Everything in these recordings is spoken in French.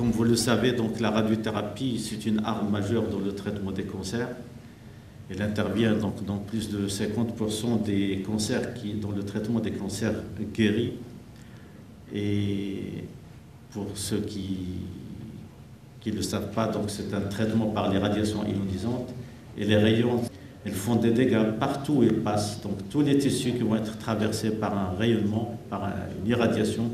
Comme vous le savez, donc, la radiothérapie, c'est une arme majeure dans le traitement des cancers. Elle intervient donc dans plus de 50% des cancers dans le traitement des cancers guéris. Et pour ceux qui ne le savent pas, donc c'est un traitement par les radiations ionisantes. Et les rayons, elles font des dégâts partout où ils passent. Donc tous les tissus qui vont être traversés par un rayonnement, par une irradiation,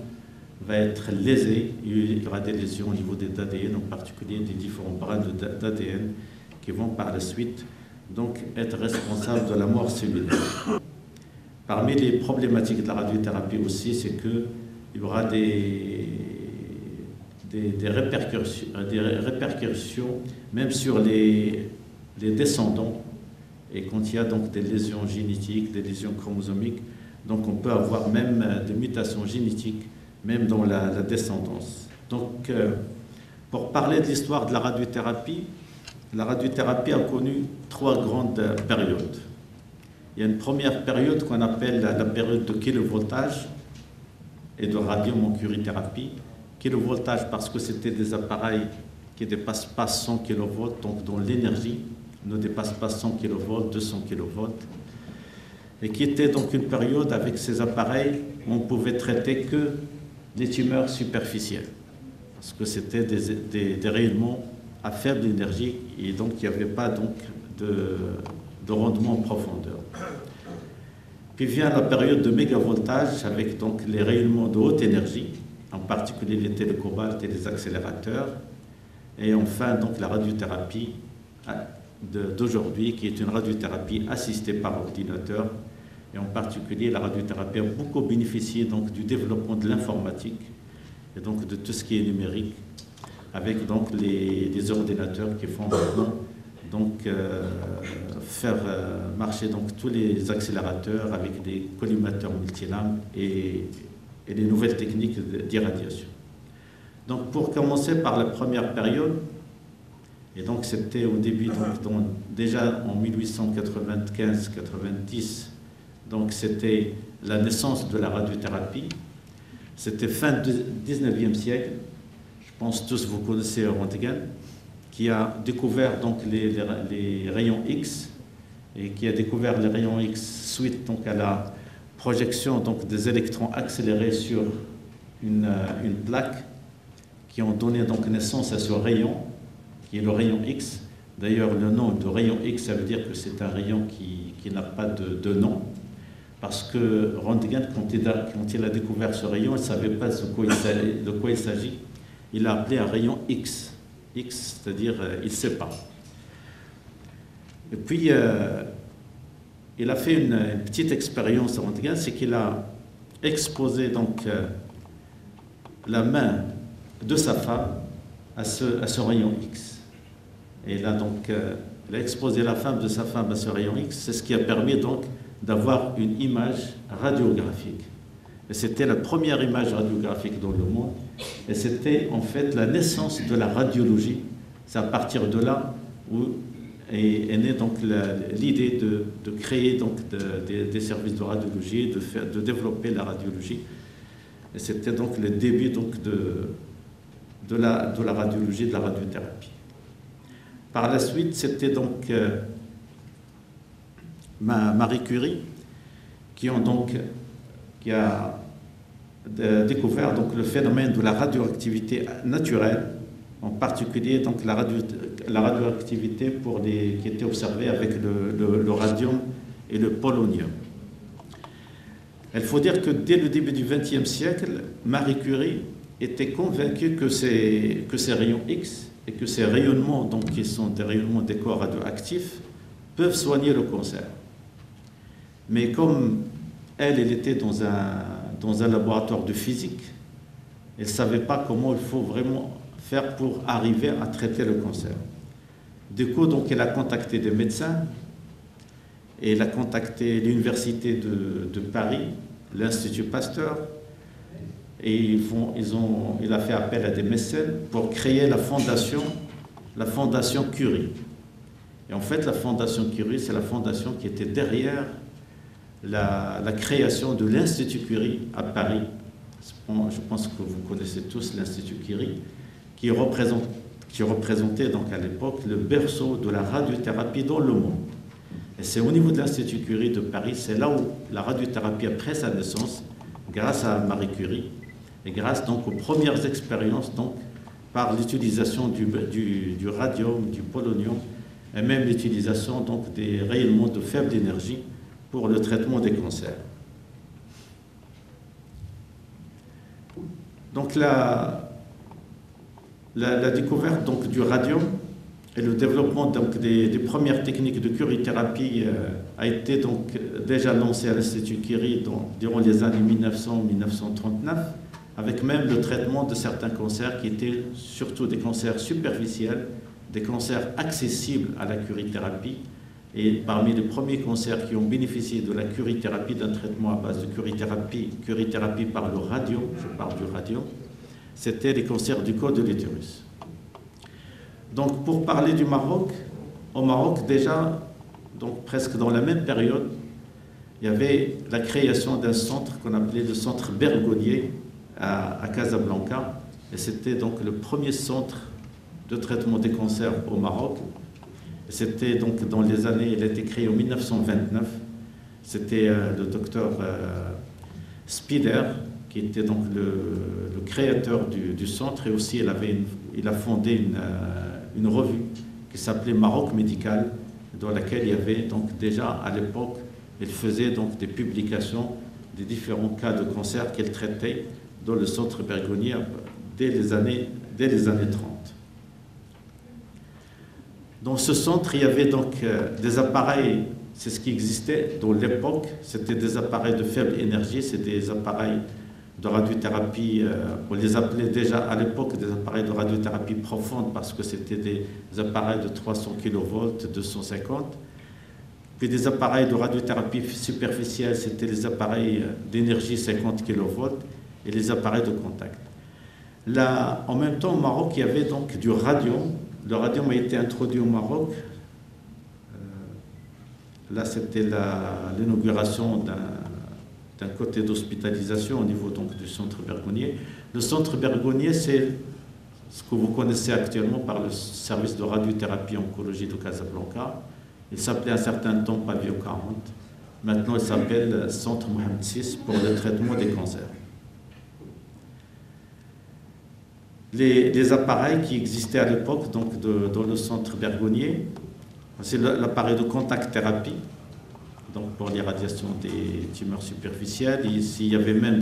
va être lésé. Il y aura des lésions au niveau des ADN, en particulier des différents brins d'ADN qui vont par la suite donc être responsables de la mort cellulaire. Parmi les problématiques de la radiothérapie aussi, c'est qu'il y aura des répercussions même sur les descendants. Et quand il y a donc des lésions génétiques, des lésions chromosomiques, donc on peut avoir même des mutations génétiques, même dans la descendance. Donc, pour parler de l'histoire de la radiothérapie a connu 3 grandes périodes. Il y a une première période qu'on appelle la période de kilovoltage et de radiomoncurithérapie. Kilovoltage parce que c'était des appareils qui ne dépassent pas 100 kV, donc dont l'énergie ne dépasse pas 100 kV, 200 kV, et qui était donc une période avec ces appareils où on pouvait traiter que les tumeurs superficielles, parce que c'était des rayonnements à faible énergie et donc il n'y avait pas donc de rendement en profondeur. Puis vient la période de mégavoltage avec donc les rayonnements de haute énergie, en particulier les télécobalt et les accélérateurs, et enfin donc la radiothérapie d'aujourd'hui, qui est une radiothérapie assistée par ordinateur, et en particulier la radiothérapie a beaucoup bénéficié donc du développement de l'informatique et donc de tout ce qui est numérique, avec donc les ordinateurs qui font maintenant donc faire marcher donc tous les accélérateurs avec des collimateurs multilames et les nouvelles techniques d'irradiation. Donc pour commencer par la première période, et donc c'était au début, déjà en 1895-90, donc c'était la naissance de la radiothérapie. C'était fin du 19e siècle. Je pense tous vous connaissez Röntgen, qui a découvert donc les rayons X et qui a découvert les rayons X suite donc à la projection donc des électrons accélérés sur une plaque qui ont donné donc naissance à ce rayon qui est le rayon X. D'ailleurs, le nom de rayon X, ça veut dire que c'est un rayon qui n'a pas de nom, parce que Röntgen, quand il a découvert ce rayon, il ne savait pas de quoi il s'agit. Il l'a appelé un rayon X. X, c'est-à-dire il ne sait pas. Et puis, il a fait une petite expérience à Röntgen, c'est qu'il a exposé donc la main de sa femme à ce rayon X. Et là, donc, il a exposé la femme de sa femme à ce rayon X. C'est ce qui a permis donc d'avoir une image radiographique. Et c'était la première image radiographique dans le monde. Et c'était en fait la naissance de la radiologie. C'est à partir de là où est née donc l'idée de créer donc des services de radiologie, de développer la radiologie. Et c'était donc le début donc de la radiologie, de la radiothérapie. Par la suite, c'était donc Marie Curie qui a découvert donc le phénomène de la radioactivité naturelle, en particulier donc la radioactivité qui était observée avec le radium et le polonium. Il faut dire que dès le début du XXe siècle, Marie Curie était convaincue que ces rayons X et que ces rayonnements, donc qui sont des rayonnements des corps radioactifs, peuvent soigner le cancer. Mais comme elle était dans un laboratoire de physique, elle ne savait pas comment il faut vraiment faire pour arriver à traiter le cancer. Du coup, donc, elle a contacté des médecins, et elle a contacté l'université de Paris, l'Institut Pasteur, et il a fait appel à des mécènes pour créer la fondation Curie. Et en fait, la fondation Curie, c'est la fondation qui était derrière la création de l'Institut Curie à Paris. Je pense que vous connaissez tous l'Institut Curie, qui représentait donc à l'époque le berceau de la radiothérapie dans le monde. Et c'est au niveau de l'Institut Curie de Paris, c'est là où la radiothérapie a pris sa naissance, grâce à Marie Curie, et grâce donc aux premières expériences donc, par l'utilisation du radium, du polonium, et même l'utilisation donc des rayonnements de faible énergie pour le traitement des cancers. Donc la découverte donc, du radium et le développement donc, des premières techniques de curithérapie a été donc, déjà lancé à l'Institut Curie durant les années 1900-1939, avec même le traitement de certains cancers qui étaient surtout des cancers superficiels, des cancers accessibles à la curithérapie. Et parmi les premiers cancers qui ont bénéficié de la curithérapie, d'un traitement à base de curithérapie par le radium, je parle du radium, c'était les cancers du col de l'utérus. Donc pour parler du Maroc, au Maroc déjà, donc presque dans la même période, il y avait la création d'un centre qu'on appelait le centre Bergonié à Casablanca. Et c'était donc le premier centre de traitement des cancers au Maroc. C'était donc dans les années, il a été créé en 1929. C'était le docteur Spider, qui était donc le créateur du centre, et aussi il a fondé une revue qui s'appelait Maroc Médical, dans laquelle il y avait donc déjà à l'époque, il faisait donc des publications des différents cas de cancer qu'elle traitait dans le centre Bergonié dès les années 30. Dans ce centre, il y avait donc des appareils, c'est ce qui existait dans l'époque, c'était des appareils de faible énergie, c'est des appareils de radiothérapie, on les appelait déjà à l'époque des appareils de radiothérapie profonde parce que c'était des appareils de 300 kV, 250. Puis des appareils de radiothérapie superficielle, c'était les appareils d'énergie 50 kV et les appareils de contact. Là, en même temps, au Maroc, il y avait donc du radium. Le radium a été introduit au Maroc. Là, c'était l'inauguration d'un côté d'hospitalisation au niveau donc, du centre Bergonié. Le centre Bergonié, c'est ce que vous connaissez actuellement par le service de radiothérapie oncologie de Casablanca. Il s'appelait un certain temps Pavio 40. Maintenant, il s'appelle Centre Mohamed VI pour le traitement des cancers. Les appareils qui existaient à l'époque donc dans le centre Bergonié, c'est l'appareil de contact thérapie, donc pour l'irradiation des tumeurs superficielles. Et ici, il y avait même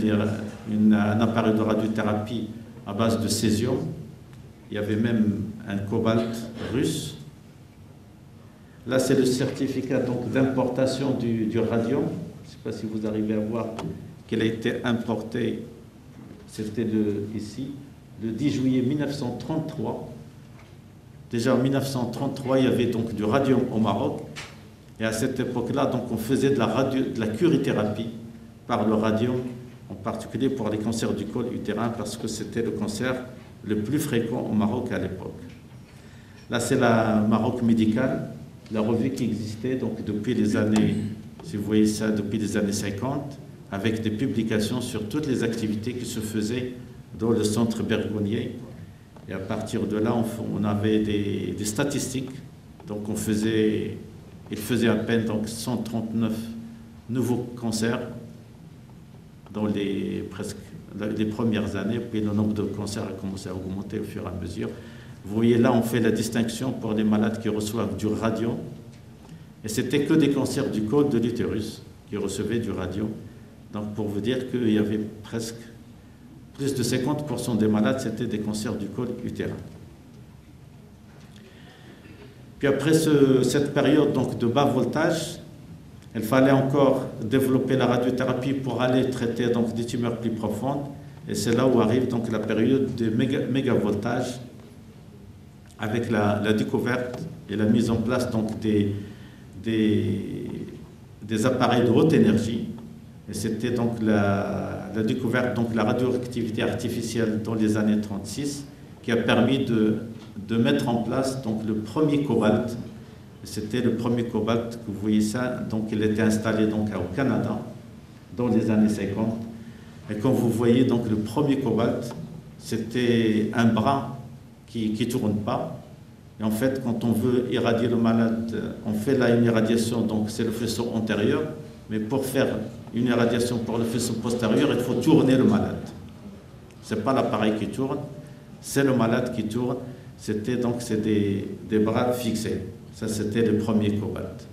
un appareil de radiothérapie à base de césium. Il y avait même un cobalt russe. Là, c'est le certificat d'importation du radium. Je ne sais pas si vous arrivez à voir qu'il a été importé. C'était ici, le 10 juillet 1933. Déjà en 1933, il y avait donc du radium au Maroc. Et à cette époque-là, donc, on faisait de la curithérapie par le radium, en particulier pour les cancers du col utérin, parce que c'était le cancer le plus fréquent au Maroc à l'époque. Là, c'est la Maroc Médical, la revue qui existait donc, depuis les années, si vous voyez ça, depuis les années 50, avec des publications sur toutes les activités qui se faisaient dans le centre Bergonié. Et à partir de là, on avait des statistiques. Donc, il faisait à peine donc, 139 nouveaux cancers dans les premières années. Puis le nombre de cancers a commencé à augmenter au fur et à mesure. Vous voyez là, on fait la distinction pour les malades qui reçoivent du radium. Et c'était que des cancers du col de l'utérus qui recevaient du radium. Donc, pour vous dire qu'il y avait presque plus de 50% des malades, c'était des cancers du col utérin. Puis après cette période donc, de bas voltage, il fallait encore développer la radiothérapie pour aller traiter donc, des tumeurs plus profondes. Et c'est là où arrive donc, la période de méga voltage, avec la découverte et la mise en place donc, des appareils de haute énergie. Et c'était donc la découverte donc la radioactivité artificielle dans les années 36 qui a permis de mettre en place donc le premier cobalt. C'était le premier cobalt que vous voyez ça, donc il était installé donc au Canada dans les années 50. Et quand vous voyez donc le premier cobalt, c'était un bras qui ne tourne pas. Et en fait, quand on veut irradier le malade, on fait là une irradiation, donc c'est le faisceau antérieur. Mais pour faire une irradiation pour le faisceau postérieur, il faut tourner le malade. Ce n'est pas l'appareil qui tourne, c'est le malade qui tourne. C'était donc des bras fixés. Ça, c'était le premier cobalt.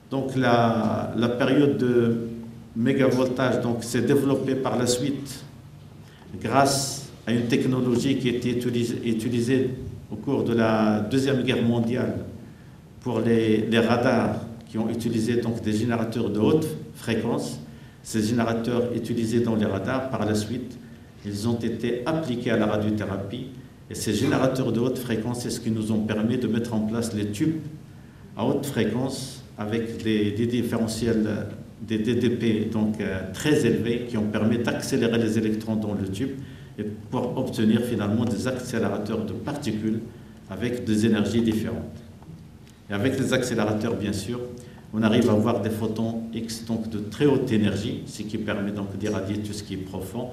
Donc la période de mégavoltage s'est développée par la suite grâce à une technologie qui était utilisée au cours de la Deuxième Guerre mondiale pour les radars qui ont utilisé donc des générateurs de haute fréquence. Ces générateurs utilisés dans les radars, par la suite, ils ont été appliqués à la radiothérapie. Et ces générateurs de haute fréquence, c'est ce qui nous ont permis de mettre en place les tubes à haute fréquence avec des différentiels, des DDP donc, très élevés qui ont permis d'accélérer les électrons dans le tube et pour obtenir finalement des accélérateurs de particules avec des énergies différentes. Et avec les accélérateurs, bien sûr, on arrive à avoir des photons X donc de très haute énergie, ce qui permet donc d'irradier tout ce qui est profond,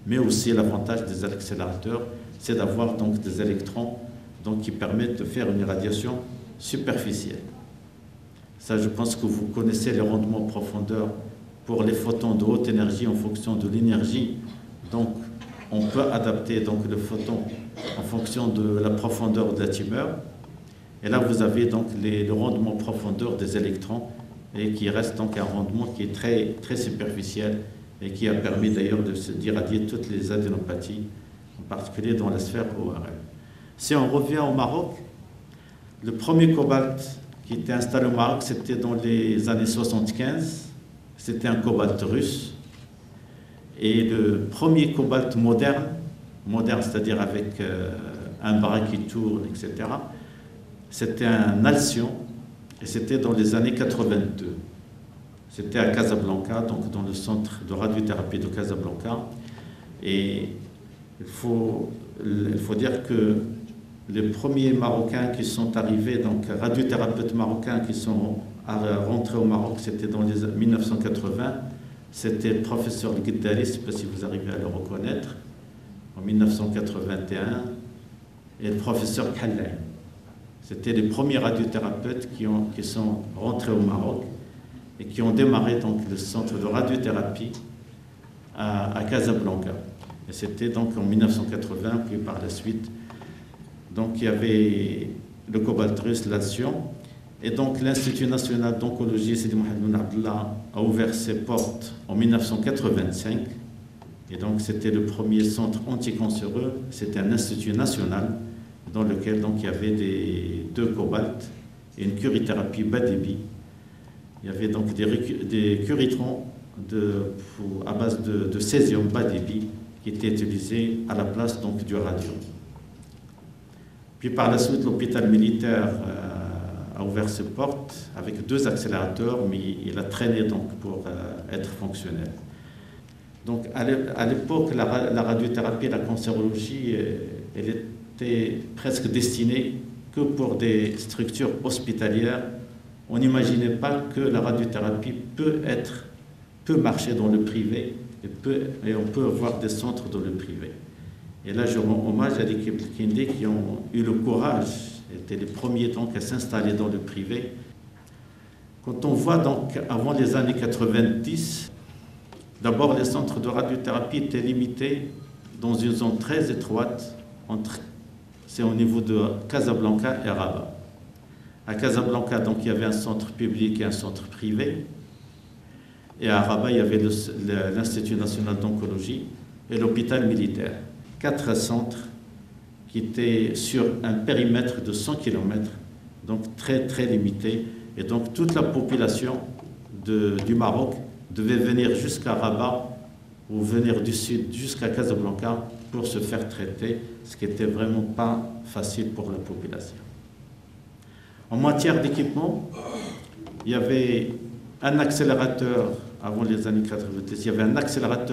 mais aussi l'avantage des accélérateurs, c'est d'avoir donc des électrons donc, qui permettent de faire une irradiation superficielle. Ça, je pense que vous connaissez les rendements profondeur pour les photons de haute énergie en fonction de l'énergie. Donc, on peut adapter donc, le photon en fonction de la profondeur de la tumeur. Et là, vous avez donc le rendement profondeur des électrons et qui reste donc un rendement qui est très, très superficiel et qui a permis d'ailleurs d'irradier toutes les adénopathies, en particulier dans la sphère ORL. Si on revient au Maroc, le premier cobalt qui était installé au Maroc, c'était dans les années 75. C'était un cobalt russe. Et le premier cobalt moderne c'est-à-dire avec un bras qui tourne, etc., c'était un Alcyon, et c'était dans les années 82. C'était à Casablanca, donc dans le centre de radiothérapie de Casablanca. Et il faut dire que les premiers Marocains qui sont arrivés, donc radiothérapeutes marocains qui sont rentrés au Maroc, c'était dans les 1980. C'était le professeur Gueddari, je ne sais pas si vous arrivez à le reconnaître, en 1981, et le professeur Khallaï. C'était les premiers radiothérapeutes qui sont rentrés au Maroc et qui ont démarré donc, le centre de radiothérapie à Casablanca. Et c'était donc en 1980, puis par la suite, donc il y avait le cobalt russe, l'Alcyon. Et donc l'Institut national d'oncologie Sidi Mohamed Ben Abdallah a ouvert ses portes en 1985. Et donc c'était le premier centre anticancéreux. C'était un institut national dans lequel donc, il y avait deux cobalts et une curithérapie bas débit. Il y avait donc des curitrons à base de césium bas débit qui étaient utilisés à la place donc, du radium. Puis par la suite, l'hôpital militaire a ouvert ses portes avec 2 accélérateurs, mais il a traîné donc, pour être fonctionnel. Donc à l'époque, la radiothérapie et la cancérologie, elle était presque destinée que pour des structures hospitalières. On n'imaginait pas que la radiothérapie peut marcher dans le privé et on peut avoir des centres dans le privé. Et là, je rends hommage à l'équipe de Kindi qui ont eu le courage, étaient les premiers donc à s'installer dans le privé. Quand on voit donc avant les années 90, d'abord les centres de radiothérapie étaient limités dans une zone très étroite, c'est au niveau de Casablanca et Rabat. À Casablanca, donc, il y avait un centre public et un centre privé. Et à Rabat, il y avait l'Institut national d'oncologie et l'hôpital militaire. 4 centres qui étaient sur un périmètre de 100 km, donc très très limité. Et donc toute la population du Maroc devait venir jusqu'à Rabat ou venir du sud jusqu'à Casablanca pour se faire traiter, ce qui n'était vraiment pas facile pour la population. En matière d'équipement, il y avait un accélérateur, avant les années 90, il y avait un accélérateur